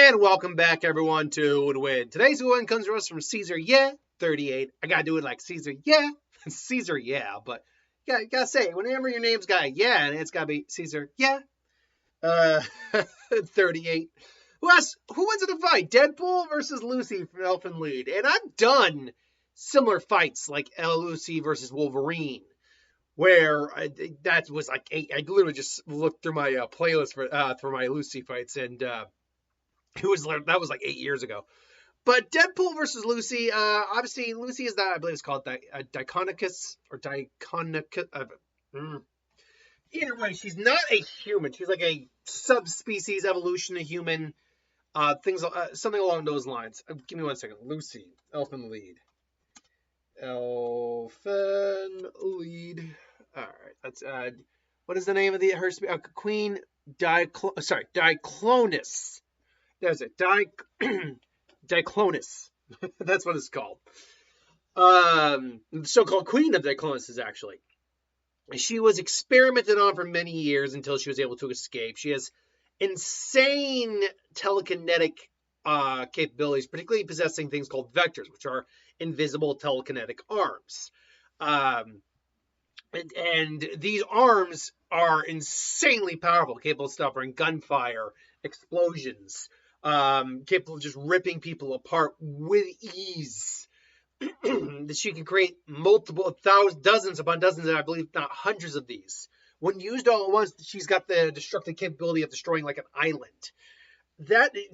And welcome back, everyone, to Would Win. Today's win comes to us from Caesar, 38. I gotta do it like Caesar, Caesar, but you gotta say it. Whenever your name's got and it's gotta be Caesar, Uh, 38. Who wins in a fight? Deadpool versus Lucy from Elfin Lead. And I've done similar fights like Lucy versus Wolverine, where that was like I literally just looked through my playlist for my Lucy fights, and that was like 8 years ago. But Deadpool versus Lucy, obviously Lucy is that, I believe it's called Diconicus or Diconicus. Either way, she's not a human. She's like a subspecies evolution of human. Something along those lines. Give me 1 second. Lucy, Elfin Lead. Elfin Lead. All right, that's what is the name of Queen Diclonus. There's it. Diclonus. That's what it's called. The so-called Queen of Diclonus is actually. She was experimented on for many years until she was able to escape. She has insane telekinetic capabilities, particularly possessing things called vectors, which are invisible telekinetic arms. And these arms are insanely powerful, capable of stopping gunfire, explosions, capable of just ripping people apart with ease. That she can create dozens upon dozens, and I believe not hundreds of these. When used all at once, she's got the destructive capability of destroying like an island.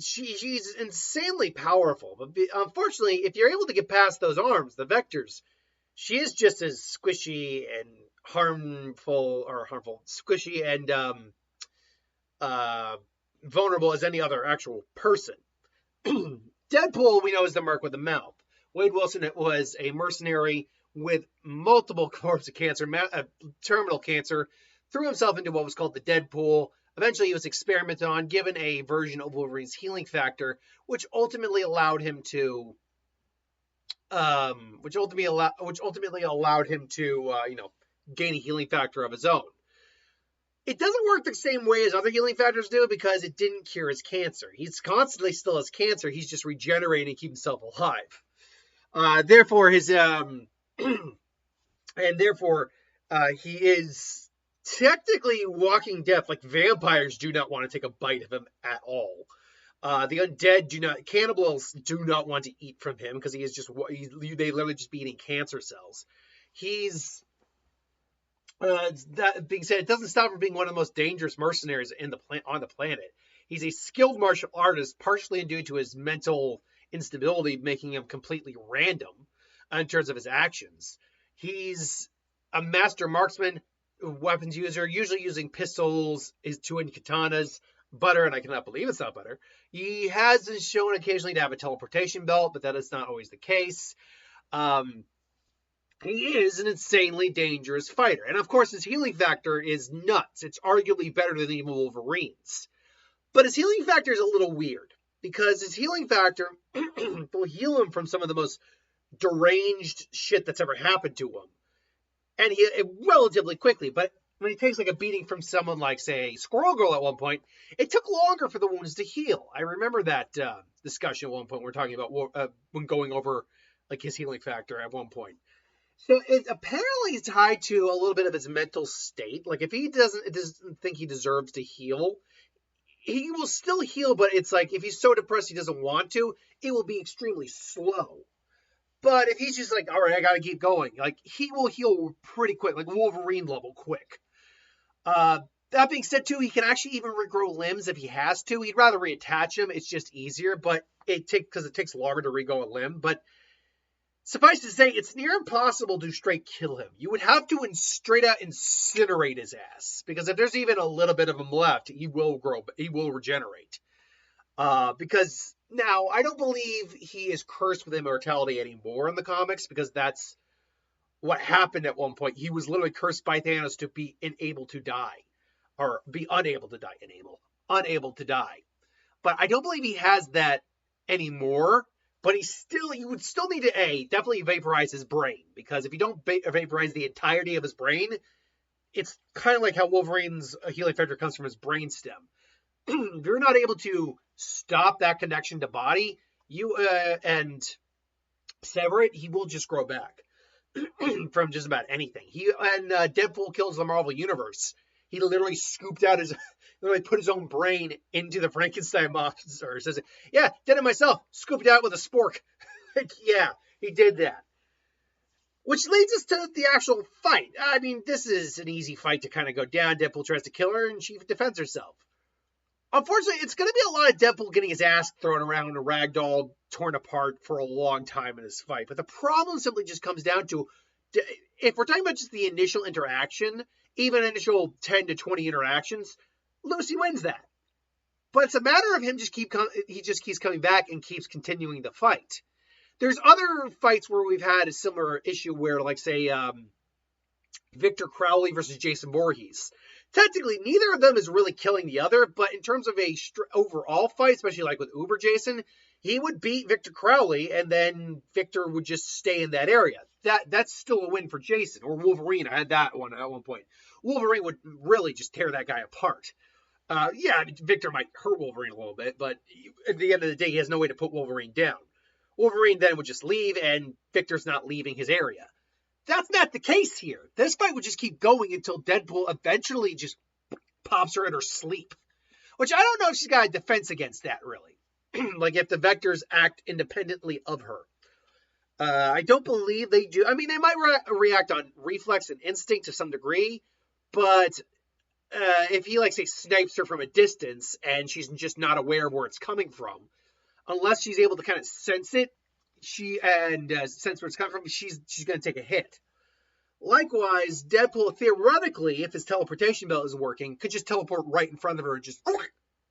She's insanely powerful. But unfortunately, if you're able to get past those arms, the vectors, she is just as squishy and squishy and vulnerable as any other actual person. Deadpool, we know, is the merc with the mouth. Wade Wilson was a mercenary with multiple forms of cancer, terminal cancer, threw himself into what was called the Deadpool. Eventually, he was experimented on, given a version of Wolverine's healing factor, which ultimately allowed him to, gain a healing factor of his own. It doesn't work the same way as other healing factors do because it didn't cure his cancer. He's constantly still has cancer. He's just regenerating to keep himself alive. Therefore, he is technically walking death. Like vampires do not want to take a bite of him at all. The undead cannibals do not want to eat from him because they literally just be eating cancer cells. That being said, it doesn't stop him being one of the most dangerous mercenaries on the planet. He's a skilled martial artist, partially due to his mental instability, making him completely random in terms of his actions. He's a master marksman, weapons user, usually using pistols, his two-handed katanas, butter, and I cannot believe it's not butter. He has been shown occasionally to have a teleportation belt, but that is not always the case. He is an insanely dangerous fighter. And of course, his healing factor is nuts. It's arguably better than even Wolverine's. But his healing factor is a little weird, because his healing factor will heal him from some of the most deranged shit that's ever happened to him. And relatively quickly. But when he takes like a beating from someone like, say, Squirrel Girl at one point, it took longer for the wounds to heal. I remember that discussion at one point. We're talking about when going over like his healing factor at one point. So it apparently is tied to a little bit of his mental state. Like if he doesn't think he deserves to heal, he will still heal, but it's like if he's so depressed he doesn't want to, it will be extremely slow. But if he's just like, all right, I gotta keep going, like he will heal pretty quick, like Wolverine level quick. That being said, too, he can actually even regrow limbs if he has to. He'd rather reattach them; it's just easier, but it takes longer to regrow a limb. But suffice to say, it's near impossible to straight kill him. You would have to straight out incinerate his ass, because if there's even a little bit of him left, he will regenerate. Because now, I don't believe he is cursed with immortality anymore in the comics, because that's what happened at one point. He was literally cursed by Thanos to be unable to die. Or be unable to die. Unable to die. But I don't believe he has that anymore. But you would still need to, definitely vaporize his brain. Because if you don't vaporize the entirety of his brain, it's kind of like how Wolverine's healing factor comes from his brainstem. If you're not able to stop that connection to body, and sever it, he will just grow back from just about anything. Deadpool kills the Marvel Universe. He literally literally put his own brain into the Frankenstein monster. Says, yeah, did it myself. Scooped out with a spork. Yeah, he did that. Which leads us to the actual fight. I mean, this is an easy fight to kind of go down. Deadpool tries to kill her, and she defends herself. Unfortunately, it's going to be a lot of Deadpool getting his ass thrown around and a ragdoll torn apart for a long time in this fight. But the problem simply just comes down to, if we're talking about just the initial interaction, even initial 10 to 20 interactions, Lucy wins that. But it's a matter of him he just keeps coming back and keeps continuing the fight. There's other fights where we've had a similar issue where, like, say, Victor Crowley versus Jason Voorhees. Technically, neither of them is really killing the other, but in terms of a overall fight, especially like with Uber Jason, he would beat Victor Crowley, and then Victor would just stay in that area. That's still a win for Jason. Or Wolverine, I had that one at one point. Wolverine would really just tear that guy apart. Victor might hurt Wolverine a little bit, but at the end of the day, he has no way to put Wolverine down. Wolverine then would just leave, and Victor's not leaving his area. That's not the case here. This fight would just keep going until Deadpool eventually just pops her in her sleep. Which I don't know if she's got a defense against that, really. Like, if the Vectors act independently of her. I don't believe they do. I mean, they might react on reflex and instinct to some degree, but if he, like, say, snipes her from a distance and she's just not aware of where it's coming from, unless she's able to kind of sense it, sense where it's coming from, she's going to take a hit. Likewise, Deadpool, theoretically, if his teleportation belt is working, could just teleport right in front of her and just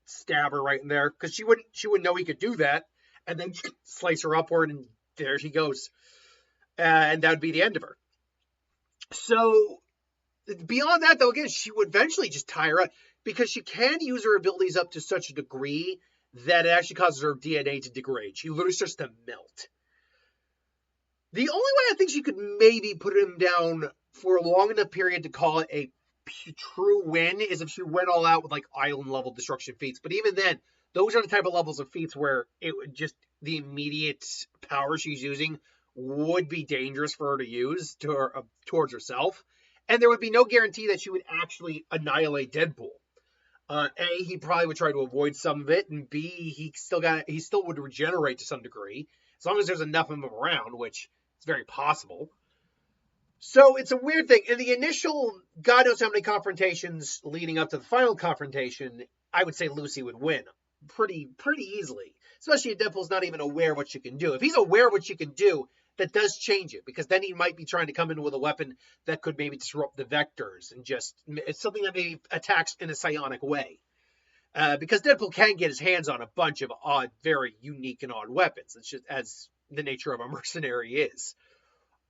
stab her right in there, because she wouldn't know he could do that, and then slice her upward, and there she goes. And that would be the end of her. So, beyond that, though, again, she would eventually just tire out, because she can use her abilities up to such a degree that it actually causes her DNA to degrade. She literally starts to melt. The only way I think she could maybe put him down for a long enough period to call it a true win is if she went all out with, like, island level destruction feats. But even then, those are the type of levels of feats where it would just, the immediate power she's using would be dangerous for her to use towards herself. And there would be no guarantee that she would actually annihilate Deadpool. A, he probably would try to avoid some of it, and B, he still would regenerate to some degree, as long as there's enough of him around, which is very possible. So it's a weird thing. In the initial, God knows how many confrontations leading up to the final confrontation, I would say Lucy would win pretty easily, especially if Deadpool's not even aware of what she can do. If he's aware of what she can do, that does change it, because then he might be trying to come in with a weapon that could maybe disrupt the Vectors, and it's something that maybe attacks in a psionic way. Because Deadpool can get his hands on a bunch of odd, very unique and odd weapons. It's just as the nature of a mercenary is.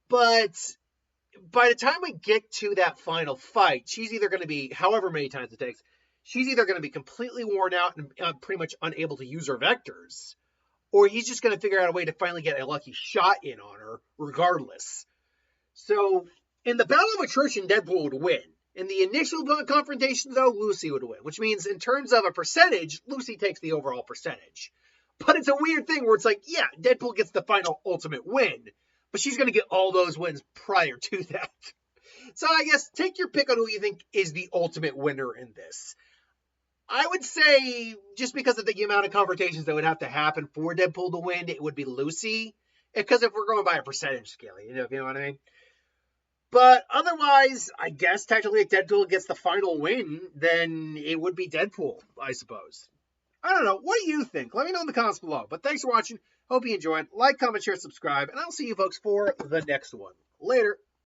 But by the time we get to that final fight, she's either going to be, however many times it takes, she's either going to be completely worn out and pretty much unable to use her Vectors, or he's just going to figure out a way to finally get a lucky shot in on her, regardless. So, in the battle of attrition, Deadpool would win. In the initial confrontation, though, Lucy would win. Which means, in terms of a percentage, Lucy takes the overall percentage. But it's a weird thing where it's like, yeah, Deadpool gets the final ultimate win, but she's going to get all those wins prior to that. So I guess take your pick on who you think is the ultimate winner in this. I would say, just because of the amount of confrontations that would have to happen for Deadpool to win, it would be Lucy. Because if we're going by a percentage scale, you know what I mean? But otherwise, I guess technically if Deadpool gets the final win, then it would be Deadpool, I suppose. I don't know. What do you think? Let me know in the comments below. But thanks for watching. Hope you enjoyed. Like, comment, share, subscribe. And I'll see you folks for the next one. Later.